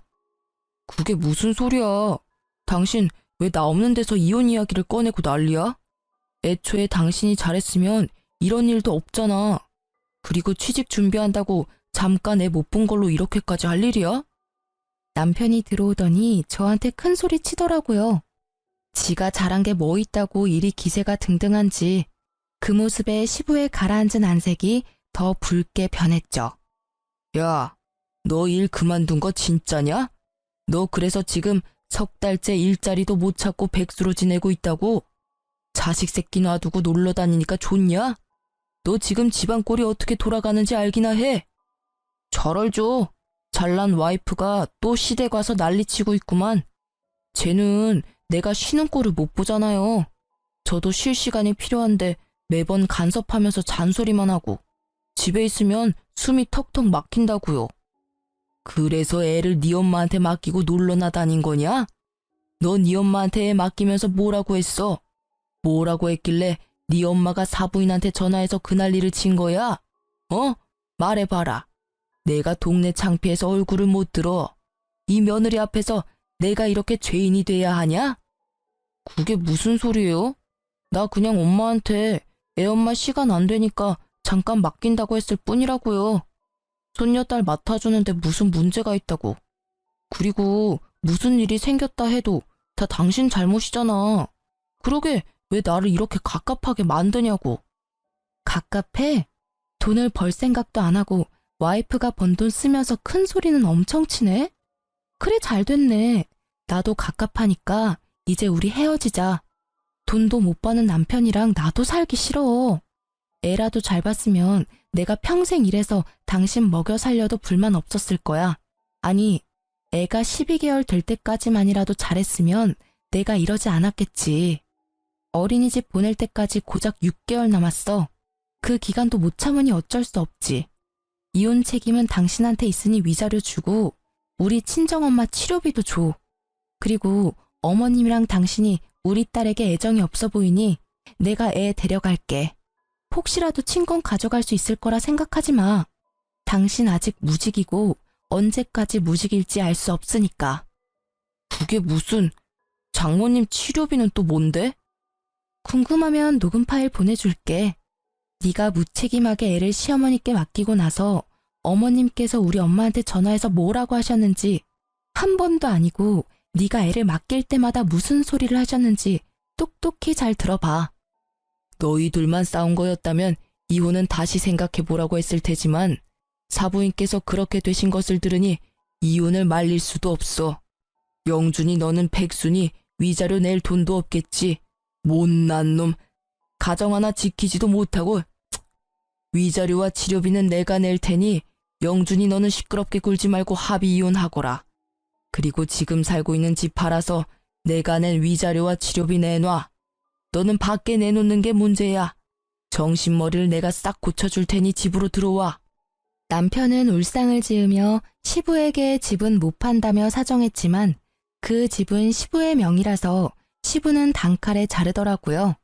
그게 무슨 소리야. 당신 왜 나 없는 데서 이혼 이야기를 꺼내고 난리야? 애초에 당신이 잘했으면 이런 일도 없잖아. 그리고 취직 준비한다고 잠깐 애 못 본 걸로 이렇게까지 할 일이야? 남편이 들어오더니 저한테 큰 소리 치더라고요. 지가 잘한 게 뭐 있다고 일이 기세가 등등한지 그 모습에 시부에 가라앉은 안색이 더 붉게 변했죠. 야, 너 일 그만둔 거 진짜냐? 너 그래서 지금 석 달째 일자리도 못 찾고 백수로 지내고 있다고? 자식 새끼 놔두고 놀러 다니니까 좋냐? 너 지금 집안 꼴이 어떻게 돌아가는지 알기나 해? 잘 알죠. 잘난 와이프가 또 시댁 와서 난리치고 있구만. 쟤는 내가 쉬는 꼴을 못 보잖아요. 저도 쉴 시간이 필요한데 매번 간섭하면서 잔소리만 하고 집에 있으면 숨이 턱턱 막힌다고요. 그래서 애를 네 엄마한테 맡기고 놀러나 다닌 거냐? 너 네 엄마한테 애 맡기면서 뭐라고 했어? 뭐라고 했길래 네 엄마가 사부인한테 전화해서 그 난리를 친 거야? 어? 말해봐라. 내가 동네 창피해서 얼굴을 못 들어. 이 며느리 앞에서 내가 이렇게 죄인이 돼야 하냐? 그게 무슨 소리예요? 나 그냥 엄마한테 애 엄마 시간 안 되니까 잠깐 맡긴다고 했을 뿐이라고요. 손녀딸 맡아주는데 무슨 문제가 있다고. 그리고 무슨 일이 생겼다 해도 다 당신 잘못이잖아. 그러게 왜 나를 이렇게 갑갑하게 만드냐고. 갑갑해? 돈을 벌 생각도 안 하고 와이프가 번 돈 쓰면서 큰 소리는 엄청 치네? 그래 잘 됐네. 나도 갑갑하니까 이제 우리 헤어지자. 돈도 못 버는 남편이랑 나도 살기 싫어. 애라도 잘 봤으면 내가 평생 일해서 당신 먹여 살려도 불만 없었을 거야. 아니, 애가 12개월 될 때까지만이라도 잘했으면 내가 이러지 않았겠지. 어린이집 보낼 때까지 고작 6개월 남았어. 그 기간도 못 참으니 어쩔 수 없지. 이혼 책임은 당신한테 있으니 위자료 주고 우리 친정엄마 치료비도 줘. 그리고 어머님이랑 당신이 우리 딸에게 애정이 없어 보이니 내가 애 데려갈게. 혹시라도 친권 가져갈 수 있을 거라 생각하지 마. 당신 아직 무직이고 언제까지 무직일지 알 수 없으니까. 그게 무슨... 장모님 치료비는 또 뭔데? 궁금하면 녹음 파일 보내줄게. 네가 무책임하게 애를 시어머니께 맡기고 나서 어머님께서 우리 엄마한테 전화해서 뭐라고 하셨는지 한 번도 아니고 네가 애를 맡길 때마다 무슨 소리를 하셨는지 똑똑히 잘 들어봐. 너희들만 싸운 거였다면 이혼은 다시 생각해보라고 했을 테지만 사부인께서 그렇게 되신 것을 들으니 이혼을 말릴 수도 없어. 영준이 너는 백수니 위자료 낼 돈도 없겠지. 못난 놈. 가정 하나 지키지도 못하고. 위자료와 치료비는 내가 낼 테니 영준이 너는 시끄럽게 굴지 말고 합의 이혼하거라. 그리고 지금 살고 있는 집 팔아서 내가 낸 위자료와 치료비 내놔. 너는 밖에 내놓는 게 문제야. 정신머리를 내가 싹 고쳐줄 테니 집으로 들어와. 남편은 울상을 지으며 시부에게 집은 못 판다며 사정했지만 그 집은 시부의 명의라서 시부는 단칼에 자르더라고요.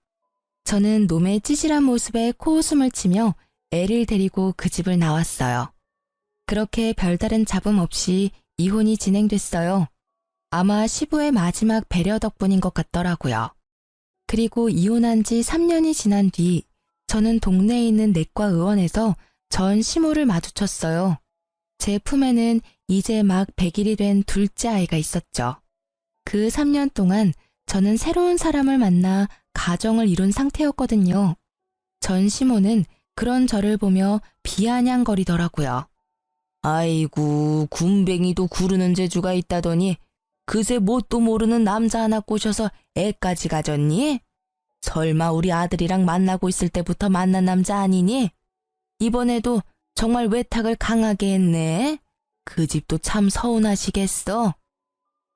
저는 놈의 찌질한 모습에 코웃음을 치며 애를 데리고 그 집을 나왔어요. 그렇게 별다른 잡음 없이 이혼이 진행됐어요. 아마 시부의 마지막 배려 덕분인 것 같더라고요. 그리고 이혼한 지 3년이 지난 뒤 저는 동네에 있는 내과 의원에서 전 시모를 마주쳤어요. 제 품에는 이제 막 100일이 된 둘째 아이가 있었죠. 그 3년 동안 저는 새로운 사람을 만나 가정을 이룬 상태였거든요. 전 시모는 그런 저를 보며 비아냥거리더라고요. 아이고, 군뱅이도 구르는 재주가 있다더니 그새 뭣도 모르는 남자 하나 꼬셔서 애까지 가졌니? 설마 우리 아들이랑 만나고 있을 때부터 만난 남자 아니니? 이번에도 정말 외탁을 강하게 했네. 그 집도 참 서운하시겠어.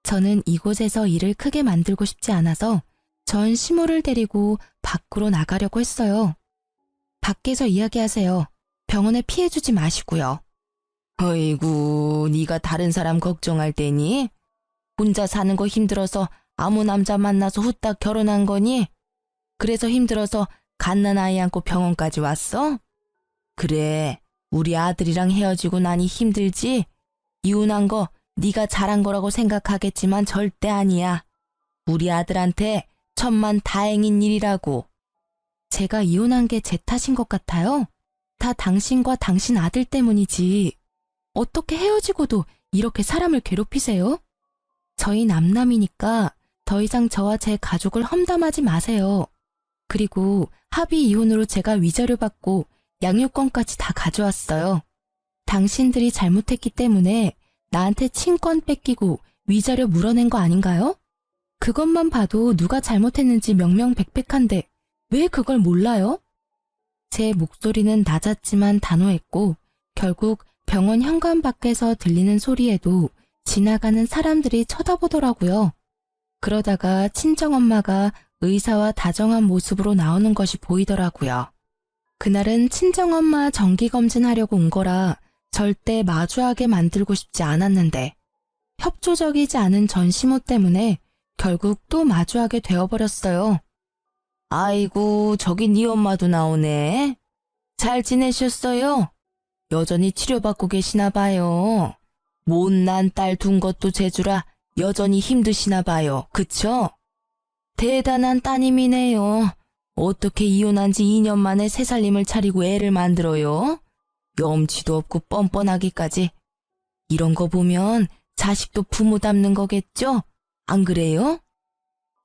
저는 이곳에서 일을 크게 만들고 싶지 않아서 전 시모를 데리고 밖으로 나가려고 했어요. 밖에서 이야기하세요. 병원에 피해주지 마시고요. 어이구, 네가 다른 사람 걱정할 때니? 혼자 사는 거 힘들어서 아무 남자 만나서 후딱 결혼한 거니? 그래서 힘들어서 갓난아이 안고 병원까지 왔어? 그래, 우리 아들이랑 헤어지고 나니 힘들지? 이혼한 거 네가 잘한 거라고 생각하겠지만 절대 아니야. 우리 아들한테 천만 다행인 일이라고. 제가 이혼한 게 제 탓인 것 같아요. 다 당신과 당신 아들 때문이지. 어떻게 헤어지고도 이렇게 사람을 괴롭히세요? 저희 남남이니까 더 이상 저와 제 가족을 험담하지 마세요. 그리고 합의 이혼으로 제가 위자료 받고 양육권까지 다 가져왔어요. 당신들이 잘못했기 때문에 나한테 친권 뺏기고 위자료 물어낸 거 아닌가요? 그것만 봐도 누가 잘못했는지 명명백백한데 왜 그걸 몰라요? 제 목소리는 낮았지만 단호했고 결국 병원 현관 밖에서 들리는 소리에도 지나가는 사람들이 쳐다보더라고요. 그러다가 친정엄마가 의사와 다정한 모습으로 나오는 것이 보이더라고요. 그날은 친정엄마 정기검진하려고 온 거라 절대 마주하게 만들고 싶지 않았는데 협조적이지 않은 전 시모 때문에 결국 또 마주하게 되어버렸어요. 아이고, 저기 네 엄마도 나오네. 잘 지내셨어요? 여전히 치료받고 계시나 봐요. 못난 딸 둔 것도 재주라 여전히 힘드시나 봐요. 그쵸? 대단한 따님이네요. 어떻게 이혼한 지 2년 만에 새 살림을 차리고 애를 만들어요? 염치도 없고 뻔뻔하기까지. 이런 거 보면 자식도 부모 닮는 거겠죠? 안 그래요?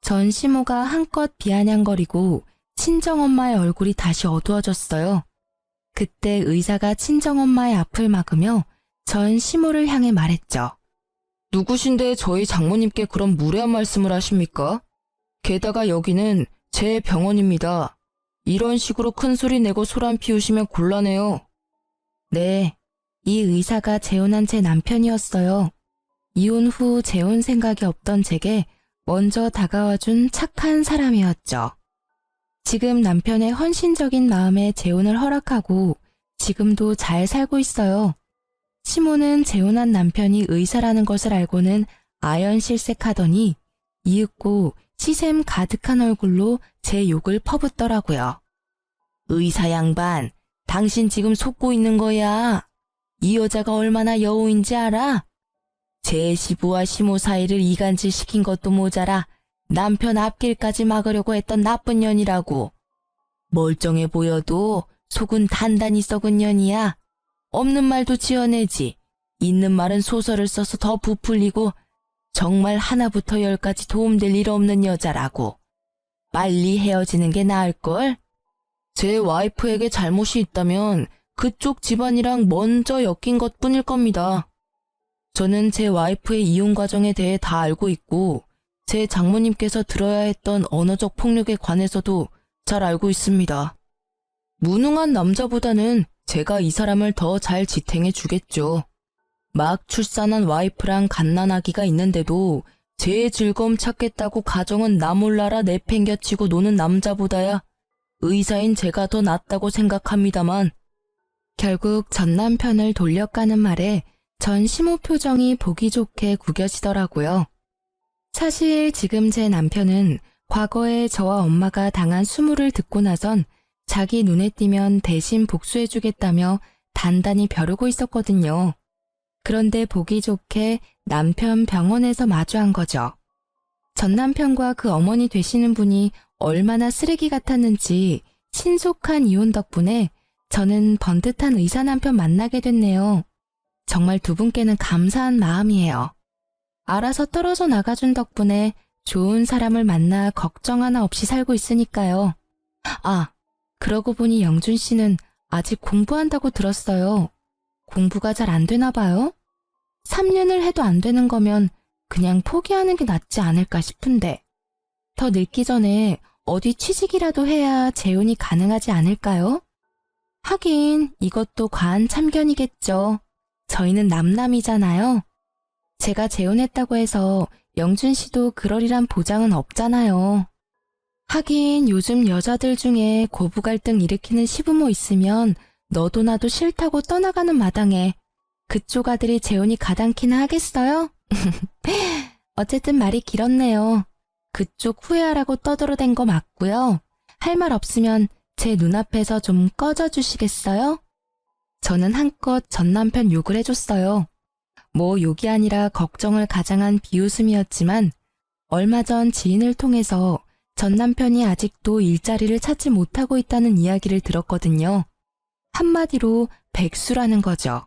전 시모가 한껏 비아냥거리고 친정엄마의 얼굴이 다시 어두워졌어요. 그때 의사가 친정엄마의 앞을 막으며 전 시모를 향해 말했죠. 누구신데 저희 장모님께 그런 무례한 말씀을 하십니까? 게다가 여기는 제 병원입니다. 이런 식으로 큰 소리 내고 소란 피우시면 곤란해요. 네, 이 의사가 재혼한 제 남편이었어요. 이혼 후 재혼 생각이 없던 제게 먼저 다가와준 착한 사람이었죠. 지금 남편의 헌신적인 마음에 재혼을 허락하고 지금도 잘 살고 있어요. 시모는 재혼한 남편이 의사라는 것을 알고는 아연실색하더니 이윽고 시샘 가득한 얼굴로 제 욕을 퍼붓더라고요. 의사 양반, 당신 지금 속고 있는 거야. 이 여자가 얼마나 여우인지 알아? 제 시부와 시모 사이를 이간질 시킨 것도 모자라 남편 앞길까지 막으려고 했던 나쁜 년이라고. 멀쩡해 보여도 속은 단단히 썩은 년이야. 없는 말도 지어내지. 있는 말은 소설을 써서 더 부풀리고 정말 하나부터 열까지 도움될 일 없는 여자라고. 빨리 헤어지는 게 나을걸? 제 와이프에게 잘못이 있다면 그쪽 집안이랑 먼저 엮인 것뿐일 겁니다. 저는 제 와이프의 이혼 과정에 대해 다 알고 있고 제 장모님께서 들어야 했던 언어적 폭력에 관해서도 잘 알고 있습니다. 무능한 남자보다는 제가 이 사람을 더 잘 지탱해 주겠죠. 막 출산한 와이프랑 갓난아기가 있는데도 제 즐거움 찾겠다고 가정은 나 몰라라 내팽겨치고 노는 남자보다야 의사인 제가 더 낫다고 생각합니다만. 결국 전 남편을 돌려가는 말에 전 시모 표정이 보기 좋게 구겨지더라고요. 사실 지금 제 남편은 과거에 저와 엄마가 당한 수모를 듣고 나선 자기 눈에 띄면 대신 복수해주겠다며 단단히 벼르고 있었거든요. 그런데 보기 좋게 남편 병원에서 마주한 거죠. 전 남편과 그 어머니 되시는 분이 얼마나 쓰레기 같았는지 신속한 이혼 덕분에 저는 번듯한 의사 남편 만나게 됐네요. 정말 두 분께는 감사한 마음이에요. 알아서 떨어져 나가준 덕분에 좋은 사람을 만나 걱정 하나 없이 살고 있으니까요. 아, 그러고 보니 영준 씨는 아직 공부한다고 들었어요. 공부가 잘 안 되나 봐요? 3년을 해도 안 되는 거면 그냥 포기하는 게 낫지 않을까 싶은데. 더 늙기 전에 어디 취직이라도 해야 재혼이 가능하지 않을까요? 하긴 이것도 과한 참견이겠죠. 저희는 남남이잖아요. 제가 재혼했다고 해서 영준 씨도 그러리란 보장은 없잖아요. 하긴 요즘 여자들 중에 고부 갈등 일으키는 시부모 있으면 너도 나도 싫다고 떠나가는 마당에 그쪽 아들이 재혼이 가당키나 하겠어요? 어쨌든 말이 길었네요. 그쪽 후회하라고 떠들어댄 거 맞고요. 할 말 없으면 제 눈앞에서 좀 꺼져주시겠어요? 저는 한껏 전 남편 욕을 해줬어요. 뭐 욕이 아니라 걱정을 가장한 비웃음이었지만 얼마 전 지인을 통해서 전 남편이 아직도 일자리를 찾지 못하고 있다는 이야기를 들었거든요. 한마디로 백수라는 거죠.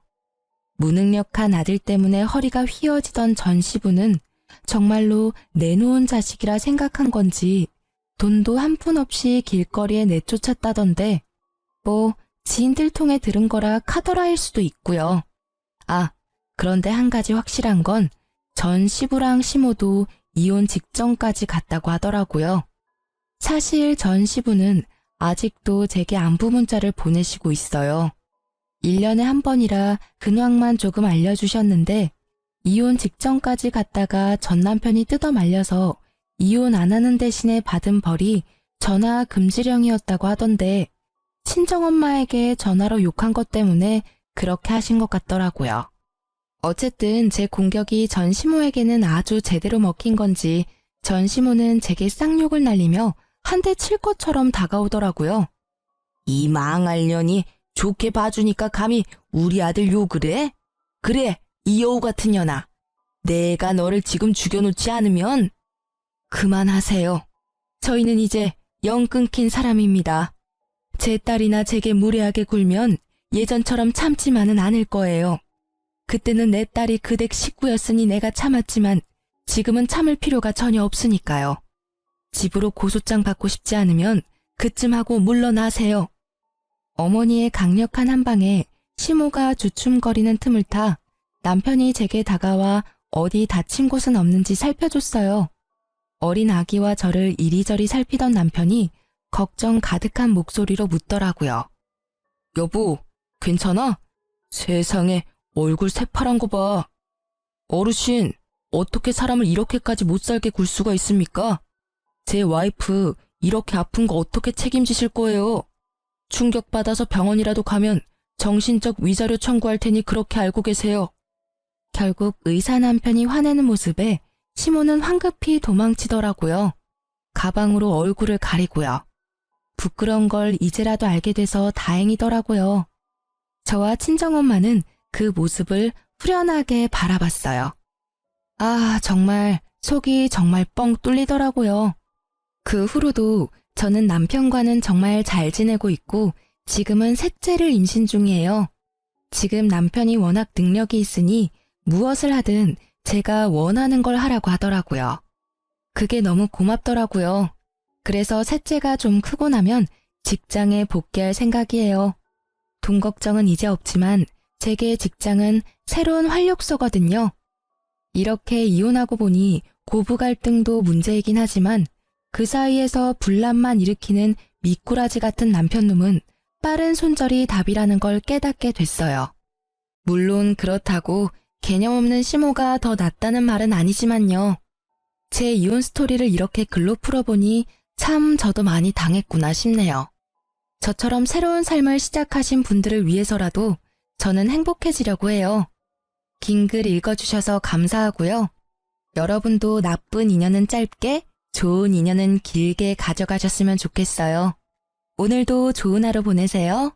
무능력한 아들 때문에 허리가 휘어지던 전 시부는 정말로 내놓은 자식이라 생각한 건지 돈도 한 푼 없이 길거리에 내쫓았다던데 뭐 지인들 통해 들은 거라 카더라일 수도 있고요. 아, 그런데 한 가지 확실한 건 전 시부랑 시모도 이혼 직전까지 갔다고 하더라고요. 사실 전 시부는 아직도 제게 안부 문자를 보내시고 있어요. 1년에 한 번이라 근황만 조금 알려주셨는데 이혼 직전까지 갔다가 전 남편이 뜯어 말려서 이혼 안 하는 대신에 받은 벌이 전화 금지령이었다고 하던데 친정엄마에게 전화로 욕한 것 때문에 그렇게 하신 것 같더라고요. 어쨌든 제 공격이 전 시모에게는 아주 제대로 먹힌 건지 전 시모는 제게 쌍욕을 날리며 한 대 칠 것처럼 다가오더라고요. 이 망할 년이 좋게 봐주니까 감히 우리 아들 욕을 해? 그래, 이 여우 같은 년아. 내가 너를 지금 죽여놓지 않으면 그만하세요. 저희는 이제 영 끊긴 사람입니다. 제 딸이나 제게 무례하게 굴면 예전처럼 참지만은 않을 거예요. 그때는 내 딸이 그 댁 식구였으니 내가 참았지만 지금은 참을 필요가 전혀 없으니까요. 집으로 고소장 받고 싶지 않으면 그쯤 하고 물러나세요. 어머니의 강력한 한방에 시모가 주춤거리는 틈을 타 남편이 제게 다가와 어디 다친 곳은 없는지 살펴줬어요. 어린 아기와 저를 이리저리 살피던 남편이 걱정 가득한 목소리로 묻더라고요. 여보, 괜찮아? 세상에 얼굴 새파란 거 봐. 어르신, 어떻게 사람을 이렇게까지 못살게 굴 수가 있습니까? 제 와이프 이렇게 아픈 거 어떻게 책임지실 거예요? 충격받아서 병원이라도 가면 정신적 위자료 청구할 테니 그렇게 알고 계세요. 결국 의사 남편이 화내는 모습에 시모는 황급히 도망치더라고요. 가방으로 얼굴을 가리고요. 부끄러운 걸 이제라도 알게 돼서 다행이더라고요. 저와 친정엄마는 그 모습을 후련하게 바라봤어요. 아, 정말 속이 정말 뻥 뚫리더라고요. 그 후로도 저는 남편과는 정말 잘 지내고 있고 지금은 셋째를 임신 중이에요. 지금 남편이 워낙 능력이 있으니 무엇을 하든 제가 원하는 걸 하라고 하더라고요. 그게 너무 고맙더라고요. 그래서 셋째가 좀 크고 나면 직장에 복귀할 생각이에요. 돈 걱정은 이제 없지만 제게 직장은 새로운 활력소거든요. 이렇게 이혼하고 보니 고부 갈등도 문제이긴 하지만 그 사이에서 분란만 일으키는 미꾸라지 같은 남편놈은 빠른 손절이 답이라는 걸 깨닫게 됐어요. 물론 그렇다고 개념 없는 시모가 더 낫다는 말은 아니지만요. 제 이혼 스토리를 이렇게 글로 풀어보니 참 저도 많이 당했구나 싶네요. 저처럼 새로운 삶을 시작하신 분들을 위해서라도 저는 행복해지려고 해요. 긴 글 읽어주셔서 감사하고요. 여러분도 나쁜 인연은 짧게, 좋은 인연은 길게 가져가셨으면 좋겠어요. 오늘도 좋은 하루 보내세요.